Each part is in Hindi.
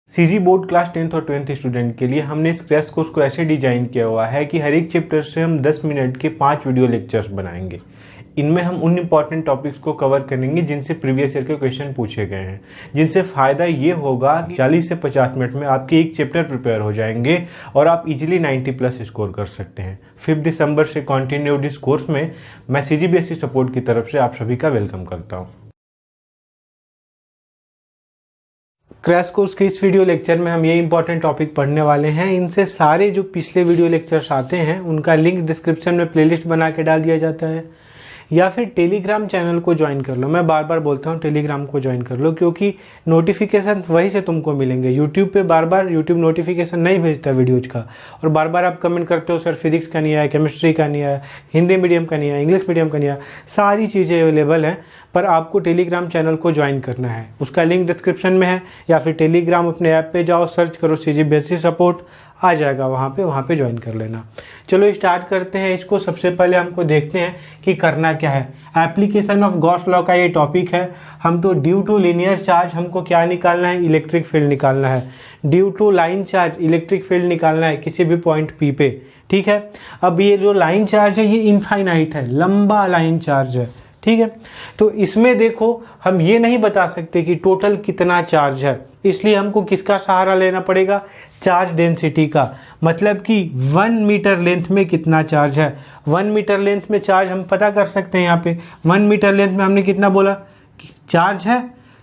सीजी बोर्ड क्लास 10th और 12th स्टूडेंट के लिए हमने इस क्रैश कोर्स को ऐसे डिजाइन किया हुआ है कि हर एक चैप्टर से हम 10 मिनट के 5 वीडियो लेक्चर्स बनाएंगे। इनमें हम उन इंपॉर्टेंट टॉपिक्स को कवर करेंगे जिनसे प्रीवियस ईयर के क्वेश्चन पूछे गए हैं, जिनसे फ़ायदा ये होगा कि 40 से 50 मिनट में आपके एक चैप्टर प्रिपेयर हो जाएंगे और आप इजीली 90+ स्कोर कर सकते हैं। 5 दिसंबर से कंटिन्यूड इस कोर्स में मैं सीजीबीएसई सपोर्ट की तरफ से आप सभी का वेलकम करता हूँ। क्रैश कोर्स के इस वीडियो लेक्चर में हम ये इंपॉर्टेंट टॉपिक पढ़ने वाले हैं। इनसे सारे जो पिछले वीडियो लेक्चर्स आते हैं उनका लिंक डिस्क्रिप्शन में प्लेलिस्ट बना के डाल दिया जाता है, या फिर टेलीग्राम चैनल को ज्वाइन कर लो। मैं बार बार बोलता हूँ टेलीग्राम को ज्वाइन कर लो, क्योंकि नोटिफिकेशन वहीं से तुमको मिलेंगे। यूट्यूब पे बार बार यूट्यूब नोटिफिकेशन नहीं भेजता वीडियोज का, और बार बार आप कमेंट करते हो सर फिजिक्स का नहीं आया, केमिस्ट्री का नहीं आया, हिंदी मीडियम का नहीं आया, इंग्लिश मीडियम का नहीं आया। सारी चीज़ें अवेलेबल हैं, पर आपको टेलीग्राम चैनल को ज्वाइन करना है। उसका लिंक डिस्क्रिप्शन में है, या फिर टेलीग्राम अपने ऐप पे जाओ, सर्च करो सीजीबीएसई सपोर्ट, आ जाएगा वहाँ पे ज्वाइन कर लेना। चलो स्टार्ट करते हैं इसको। सबसे पहले हमको देखते हैं कि करना क्या है। एप्लीकेशन ऑफ गॉस लॉ का ये टॉपिक है। हम तो ड्यू टू लीनियर चार्ज हमको क्या निकालना है, इलेक्ट्रिक फील्ड निकालना है। Due to line charge electric field निकालना है किसी भी पॉइंट पी पे, ठीक है। अब ये जो लाइन चार्ज है ये इनफाइनाइट है, लंबा लाइन चार्ज है, ठीक है। तो इसमें देखो हम ये नहीं बता सकते कि टोटल कितना चार्ज है, इसलिए हमको किसका सहारा लेना पड़ेगा, चार्ज डेंसिटी का। मतलब कि 1 मीटर लेंथ में कितना चार्ज है। 1 मीटर लेंथ में चार्ज हम पता कर सकते हैं। यहाँ पे 1 मीटर लेंथ में हमने कितना बोला कि चार्ज है।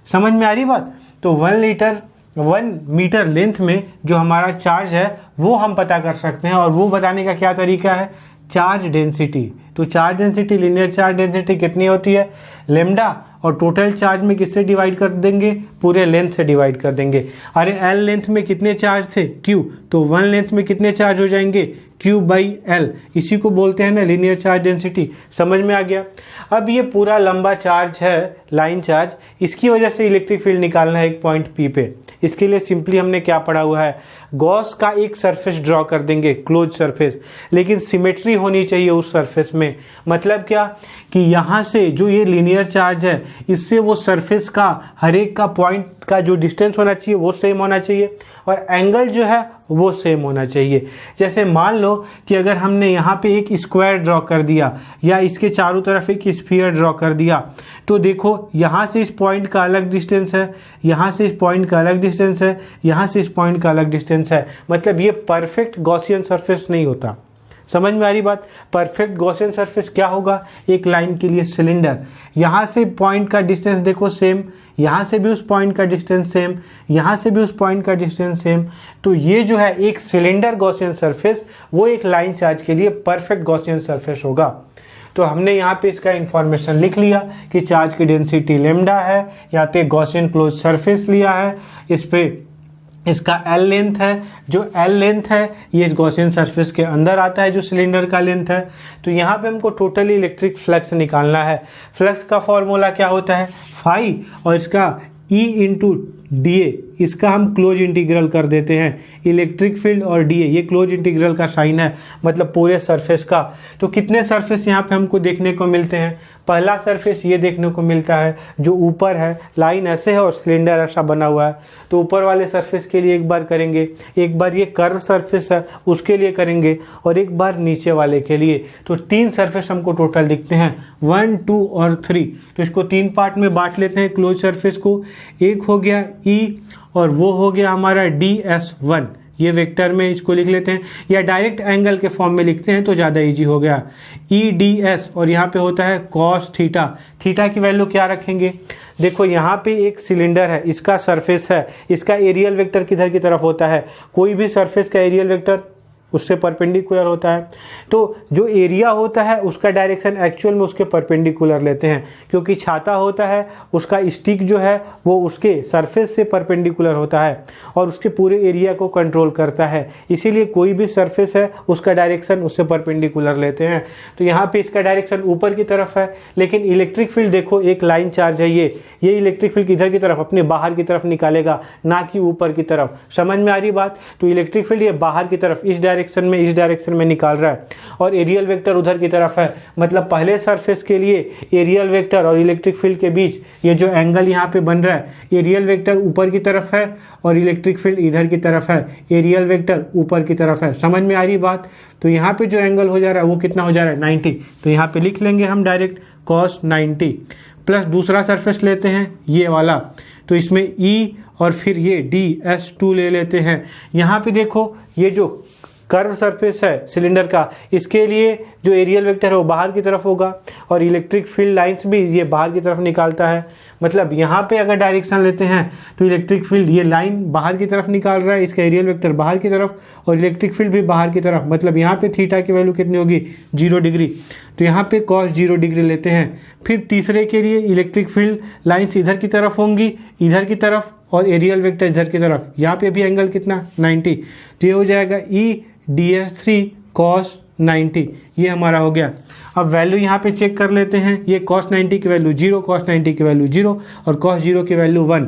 समझ में आ रही बात। तो 1 मीटर लेंथ में जो हमारा चार्ज है वो हम पता कर सकते हैं, और वो बताने का क्या तरीका है, चार्ज डेंसिटी। तो charge density, linear charge density कितनी होती है, लेमडा, और टोटल चार्ज में किससे डिवाइड कर देंगे, पूरे लेंथ से डिवाइड कर देंगे। अरे एल लेंथ में कितने चार्ज थे, क्यू, तो 1 लेंथ में कितने चार्ज हो जाएंगे, Q/L। इसी को बोलते हैं ना लीनियर चार्ज डेंसिटी। समझ में आ गया। अब ये पूरा लंबा चार्ज है, लाइन चार्ज, इसकी वजह से इलेक्ट्रिक फील्ड निकालना है एक पॉइंट P पे। इसके लिए सिंपली हमने क्या पढ़ा हुआ है, गॉस का एक सरफेस ड्रॉ कर देंगे, क्लोज सरफेस, लेकिन सिमेट्री होनी चाहिए उस सरफेस में। मतलब क्या कि यहाँ से जो ये लीनियर चार्ज है, इससे वो सरफेस का हर एक का पॉइंट का जो डिस्टेंस होना चाहिए वो सेम होना चाहिए, और एंगल जो है वो सेम होना चाहिए। जैसे मान लो कि अगर हमने यहाँ पे एक स्क्वायर ड्रॉ कर दिया, या इसके चारों तरफ एक स्फीयर ड्रॉ कर दिया, तो देखो यहाँ से इस पॉइंट का अलग डिस्टेंस है, यहाँ से इस पॉइंट का अलग डिस्टेंस है, यहाँ से इस पॉइंट का अलग डिस्टेंस है। मतलब ये परफेक्ट गॉसियन सरफेस नहीं होता। समझ में आ रही बात। परफेक्ट गॉसियन सरफेस क्या होगा, एक लाइन के लिए सिलेंडर, यहाँ से पॉइंट का डिस्टेंस देखो सेम, यहाँ से भी उस पॉइंट का डिस्टेंस सेम, यहाँ से भी उस पॉइंट का डिस्टेंस सेम। तो ये जो है एक सिलेंडर गॉसियन सरफेस, वो एक लाइन चार्ज के लिए परफेक्ट गॉसियन सरफेस होगा। तो हमने यहाँ पे इसका इंफॉर्मेशन लिख लिया कि चार्ज की डेंसिटी लेमडा है, यहाँ पे गॉसियन क्लोज सरफेस लिया है, इस पे इसका L लेंथ है। जो L लेंथ है ये इस गॉसियन सरफेस के अंदर आता है, जो सिलेंडर का लेंथ है। तो यहाँ पे हमको टोटली इलेक्ट्रिक फ्लक्स निकालना है। फ्लक्स का फॉर्मूला क्या होता है, फाई, और इसका E × dA, इसका हम क्लोज इंटीग्रल कर देते हैं। इलेक्ट्रिक फील्ड और dA ये क्लोज इंटीग्रल का साइन है, मतलब पूरे सरफेस का। तो कितने सरफेस यहाँ पे हमको देखने को मिलते हैं, पहला सरफेस ये देखने को मिलता है जो ऊपर है, लाइन ऐसे है और सिलेंडर ऐसा बना हुआ है। तो ऊपर वाले सरफेस के लिए एक बार करेंगे, एक बार ये कर्व सरफेस है उसके लिए करेंगे, और एक बार नीचे वाले के लिए। तो 3 सरफेस हमको टोटल दिखते हैं, 1, 2 और 3। तो इसको 3 पार्ट में बांट लेते हैं क्लोज सरफेस को। एक हो गया E, और वो हो गया हमारा DS1। ये वेक्टर में इसको लिख लेते हैं, या डायरेक्ट एंगल के फॉर्म में लिखते हैं तो ज़्यादा इजी हो गया, EDS। और यहाँ पे होता है cos थीटा। थीटा की वैल्यू क्या रखेंगे, देखो यहाँ पे एक सिलेंडर है, इसका सरफेस है, इसका एरियल वेक्टर किधर की तरफ होता है, कोई भी सरफेस का एरियल वेक्टर उससे परपेंडिकुलर होता है। तो जो एरिया होता है उसका डायरेक्शन एक्चुअल में उसके परपेंडिकुलर लेते हैं, क्योंकि छाता होता है उसका स्टिक जो है वो उसके सरफेस से परपेंडिकुलर होता है और उसके पूरे एरिया को कंट्रोल करता है। इसीलिए कोई भी सरफेस है उसका डायरेक्शन उससे परपेंडिकुलर लेते हैं। तो यहाँ पे इसका डायरेक्शन ऊपर की तरफ है, लेकिन इलेक्ट्रिक फील्ड देखो एक लाइन चार्ज है, ये इलेक्ट्रिक फील्ड किधर की तरफ, अपने बाहर की तरफ निकालेगा, ना कि ऊपर की तरफ। समझ में आ रही बात। तो इलेक्ट्रिक फील्ड ये बाहर की तरफ इस डायरेक्शन में, इस डायरेक्शन में निकाल रहा है और एरियल वेक्टर उधर की तरफ है, मतलब पहले सरफेस के लिए एरियल वेक्टर और इलेक्ट्रिक फील्ड के बीच ये जो एंगल यहाँ पे बन रहा है, एरियल वेक्टर ऊपर की तरफ है और इलेक्ट्रिक फील्ड इधर की तरफ है, एरियल वेक्टर ऊपर की तरफ है। समझ में आ रही बात? तो यहाँ पे जो एंगल हो जा रहा है वो कितना हो जा रहा है, 90। तो यहाँ पे लिख लेंगे हम डायरेक्ट cos 90 प्लस दूसरा सरफेस लेते हैं ये वाला, तो इसमें E और फिर ये DS2 ले लेते हैं। यहाँ पे देखो ये जो कर्व सरफेस है सिलेंडर का, इसके लिए जो एरियल वेक्टर है वो बाहर की तरफ होगा और इलेक्ट्रिक फील्ड लाइंस भी ये बाहर की तरफ निकालता है। मतलब यहाँ पे अगर डायरेक्शन लेते हैं तो इलेक्ट्रिक फील्ड ये लाइन बाहर की तरफ निकाल रहा है, इसका एरियल वेक्टर बाहर की तरफ और इलेक्ट्रिक फील्ड भी बाहर की तरफ। मतलब यहाँ पे थीटा की वैल्यू कितनी होगी, 0 डिग्री। तो यहाँ पे cos 0 डिग्री लेते हैं। फिर तीसरे के लिए इलेक्ट्रिक फील्ड लाइन्स इधर की तरफ होंगी, इधर की तरफ, और एरियल वेक्टर इधर की तरफ। यहाँ पे भी एंगल कितना, 90। तो ये हो जाएगा EDS3 cos 90, ये हमारा हो गया। अब वैल्यू यहाँ पे चेक कर लेते हैं, ये cos 90 की वैल्यू 0, cos 90 की वैल्यू 0 और cos 0 की वैल्यू 1।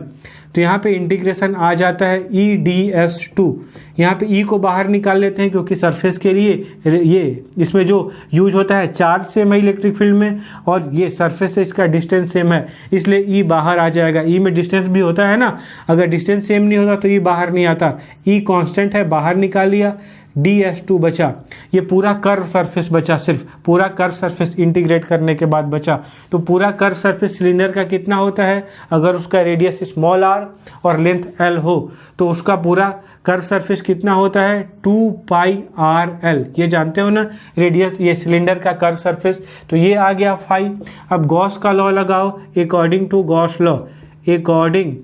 तो यहाँ पे इंटीग्रेशन आ जाता है EDS2। यहाँ पे E को बाहर निकाल लेते हैं क्योंकि सरफेस के लिए ये इसमें जो यूज होता है चार्ज सेम है इलेक्ट्रिक फील्ड में और ये सरफेस से इसका डिस्टेंस सेम है, इसलिए E बाहर आ जाएगा। E में डिस्टेंस भी होता है ना, अगर डिस्टेंस सेम नहीं होता तो E बाहर नहीं आता। E कांस्टेंट है, बाहर निकाल लिया, DS2 बचा। ये पूरा कर्व सरफेस बचा, सिर्फ पूरा कर्व सरफेस इंटीग्रेट करने के बाद बचा। तो पूरा कर्व सरफेस सिलेंडर का कितना होता है, अगर उसका रेडियस स्मॉल r और लेंथ l हो तो उसका पूरा कर्व सरफेस कितना होता है, 2πrl। ये जानते हो ना रेडियस, ये सिलेंडर का कर्व सरफेस। तो ये आ गया फाई। अब गॉस का लॉ लगाओ, according to Gauss law, according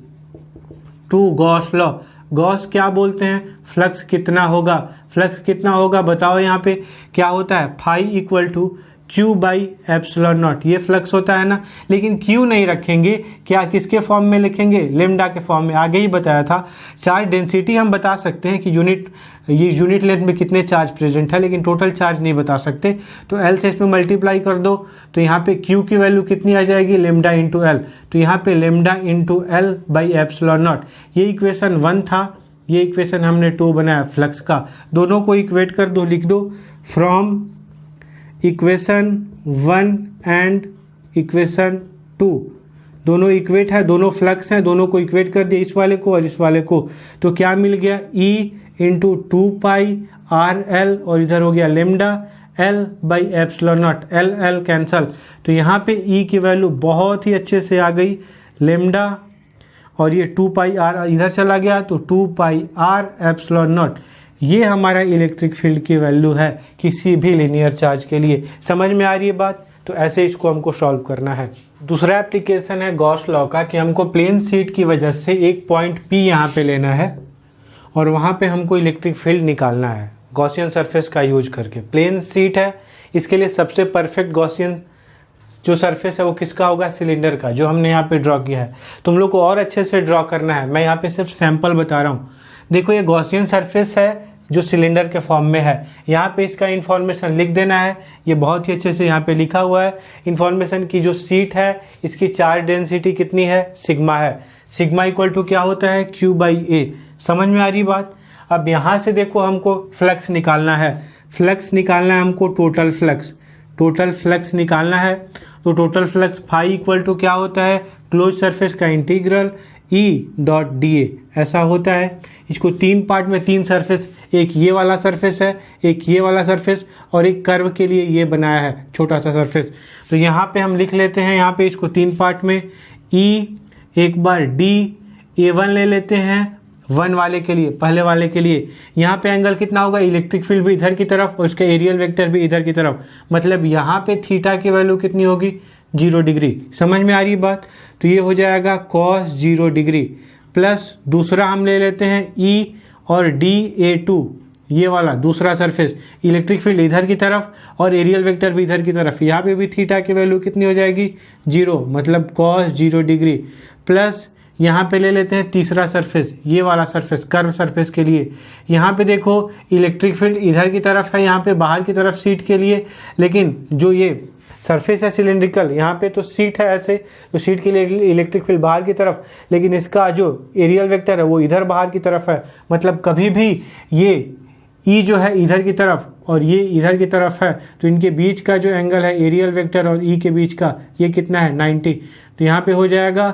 to Gauss law. Gauss क्या बोलते हैं, फ्लक्स कितना होगा, फ्लक्स कितना होगा बताओ। यहाँ पे क्या होता है, फाई इक्वल टू Q/ε0, ये फ्लक्स होता है ना। लेकिन Q नहीं रखेंगे, क्या किसके फॉर्म में लिखेंगे, लेमडा के फॉर्म में। आगे ही बताया था, चार्ज डेंसिटी हम बता सकते हैं कि यूनिट लेंथ में कितने चार्ज प्रेजेंट है, लेकिन टोटल चार्ज नहीं बता सकते। तो L से इसमें मल्टीप्लाई कर दो तो यहाँ पे Q की वैल्यू कितनी आ जाएगी, लेमडा इंटू L। तो यहाँ पे लेमडा इंटू L/ε0, ये इक्वेशन 1 था, ये इक्वेशन हमने 2 बनाया फ्लक्स का। दोनों को इक्वेट कर दो, लिख दो फ्रॉम इक्वेशन 1 एंड इक्वेशन 2। दोनों इक्वेट है, दोनों फ्लक्स हैं, दोनों को इक्वेट कर दिया, इस वाले को और इस वाले को। तो क्या मिल गया, E इंटू 2πrl और इधर हो गया लेमडा L/ε0, L कैंसल। तो यहाँ पे E की वैल्यू बहुत ही अच्छे से आ गई, लेमडा और ये 2πr इधर चला गया तो 2πr/ε0। ये हमारा इलेक्ट्रिक फील्ड की वैल्यू है किसी भी लीनियर चार्ज के लिए। समझ में आ रही है बात? तो ऐसे इसको हमको सॉल्व करना है। दूसरा एप्लीकेशन है गॉस लॉ का, कि हमको प्लेन शीट की वजह से एक पॉइंट P यहाँ पे लेना है और वहाँ पे हमको इलेक्ट्रिक फील्ड निकालना है गॉसियन सरफेस का यूज करके। प्लेन शीट है, इसके लिए सबसे परफेक्ट गॉसियन जो सरफेस है वो किसका होगा, सिलेंडर का, जो हमने यहाँ पे ड्रॉ किया है। तुम लोग को और अच्छे से ड्रॉ करना है, मैं यहाँ पे सिर्फ सैंपल बता रहा हूँ। देखो ये गॉसियन सरफेस है जो सिलेंडर के फॉर्म में है, यहाँ पे इसका इन्फॉर्मेशन लिख देना है। ये बहुत ही अच्छे से यहाँ पे लिखा हुआ है इन्फॉर्मेशन की। जो सीट है इसकी चार्ज डेंसिटी कितनी है, सिग्मा है। सिग्मा इक्वल टू क्या होता है, Q/A। समझ में आ रही बात? अब यहाँ से देखो हमको फ्लक्स निकालना है, फ्लक्स निकालना है हमको, टोटल फ्लक्स, टोटल फ्लक्स निकालना है। तो total flux phi equal to क्या होता है, क्लोज सरफेस का इंटीग्रल E.dA, ऐसा होता है। इसको 3 पार्ट में 3 सरफेस, एक ये वाला सरफेस है, एक ये वाला सरफेस और एक कर्व के लिए ये बनाया है छोटा सा सरफेस। तो यहाँ पे हम लिख लेते हैं, यहाँ पे इसको 3 पार्ट में E, एक बार D, A1 ले लेते हैं 1 वाले के लिए, पहले वाले के लिए। यहाँ पे एंगल कितना होगा, इलेक्ट्रिक फील्ड भी इधर की तरफ और उसका एरियल वेक्टर भी इधर की तरफ। मतलब यहाँ पे थीटा की वैल्यू कितनी होगी, 0 डिग्री। समझ में आ रही बात? तो ये हो जाएगा cos 0 डिग्री प्लस दूसरा हम ले लेते हैं E और DA2, ये वाला दूसरा सरफेस, इलेक्ट्रिक फील्ड इधर की तरफ और एरियल वेक्टर भी इधर की तरफ। यहाँ पे भी थीटा की वैल्यू कितनी हो जाएगी, 0, मतलब cos 0 डिग्री प्लस यहाँ पे ले लेते हैं तीसरा सरफेस, ये वाला सरफेस कर्व सरफेस के लिए। यहाँ पे देखो इलेक्ट्रिक फील्ड इधर की तरफ है, यहाँ पे बाहर की तरफ सीट के लिए, लेकिन जो ये सरफेस है सिलेंड्रिकल, यहाँ पे तो सीट है ऐसे, तो सीट के लिए इलेक्ट्रिक फील्ड बाहर की तरफ, लेकिन इसका जो एरियल वेक्टर है वो इधर बाहर की तरफ है। मतलब कभी भी ये ई जो है इधर की तरफ और ये इधर की तरफ है, तो इनके बीच का जो एंगल है एरियल वेक्टर और ई के बीच का, ये कितना है 90। तो यहाँ पे हो जाएगा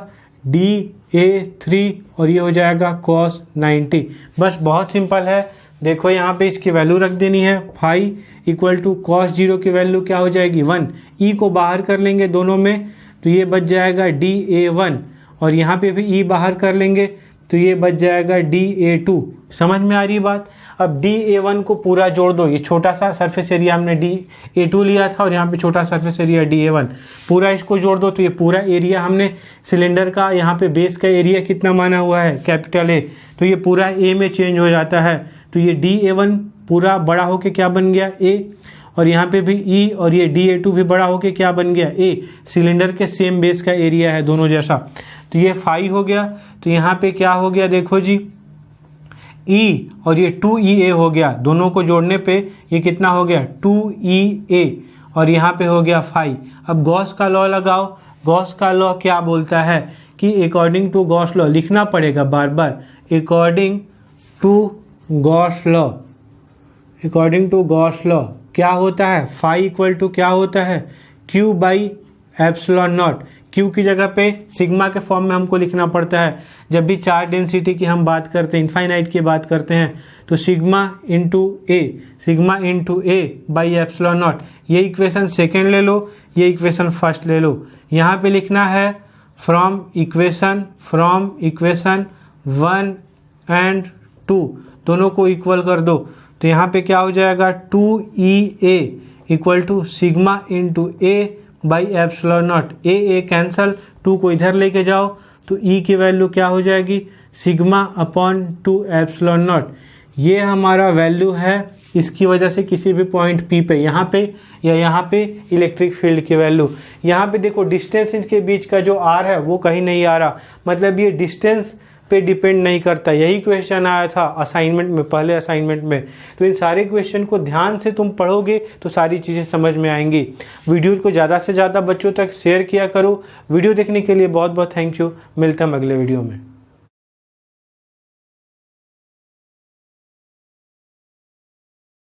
DA3 और ये हो जाएगा cos 90। बस बहुत सिंपल है। देखो यहाँ पे इसकी वैल्यू रख देनी है। फाई इक्वल टू cos 0 की वैल्यू क्या हो जाएगी 1। ई को बाहर कर लेंगे दोनों में, तो ये बच जाएगा DA1 और यहाँ पे भी ई बाहर कर लेंगे तो ये बच जाएगा DA2। समझ में आ रही बात। अब DA1 को पूरा जोड़ दो, ये छोटा सा सरफेस एरिया हमने DA2 लिया था और यहाँ पे छोटा सरफेस एरिया DA1, पूरा इसको जोड़ दो तो ये पूरा एरिया हमने सिलेंडर का, यहाँ पे बेस का एरिया कितना माना हुआ है कैपिटल A, तो ये पूरा A में चेंज हो जाता है। तो ये DA1 पूरा बड़ा होके क्या बन गया A, और यहाँ पे भी E और ये DA2 भी बड़ा होके क्या बन गया A। सिलेंडर के सेम बेस का एरिया है दोनों जैसा, तो ये फाई हो गया। तो यहाँ पे क्या हो गया देखो जी, E और ये 2EA हो गया, दोनों को जोड़ने पे ये कितना हो गया 2EA और यहाँ पे हो गया फाई। अब गॉस का लॉ लगाओ। गॉस का लॉ क्या बोलता है कि अकॉर्डिंग टू गॉस लॉ, लिखना पड़ेगा बार बार, according to Gauss law, according to Gauss law क्या होता है, फाई इक्वल टू क्या होता है Q by epsilon not. Q की जगह पे सिग्मा के फॉर्म में हमको लिखना पड़ता है। जब भी चार्ज डेंसिटी की हम बात करते हैं, इनफाइनाइट की बात करते हैं, तो sigma into A by epsilon not. ये इक्वेशन सेकेंड ले लो, ये इक्वेशन फर्स्ट ले लो। यहाँ पे लिखना है फ्रॉम इक्वेशन 1 एंड 2 दोनों को इक्वल कर दो। तो यहाँ पे क्या हो जाएगा 2EA equal to sigma into A by epsilon not. A cancel, 2 को इधर लेके जाओ तो E की वैल्यू क्या हो जाएगी सिग्मा अपॉन 2 एप्सिलॉन नॉट। ये हमारा वैल्यू है, इसकी वजह से किसी भी पॉइंट P पे, यहाँ पे या यहाँ पे इलेक्ट्रिक फील्ड की वैल्यू। यहाँ पे देखो डिस्टेंस इनके बीच का जो R है वो कहीं नहीं आ रहा, मतलब ये डिस्टेंस पे डिपेंड नहीं करता। यही क्वेश्चन आया था असाइनमेंट में, पहले असाइनमेंट में। तो इन सारे क्वेश्चन को ध्यान से तुम पढ़ोगे तो सारी चीज़ें समझ में आएंगी। वीडियो को ज़्यादा से ज़्यादा बच्चों तक शेयर किया करो। वीडियो देखने के लिए बहुत बहुत थैंक यू। मिलते हैं अगले वीडियो में।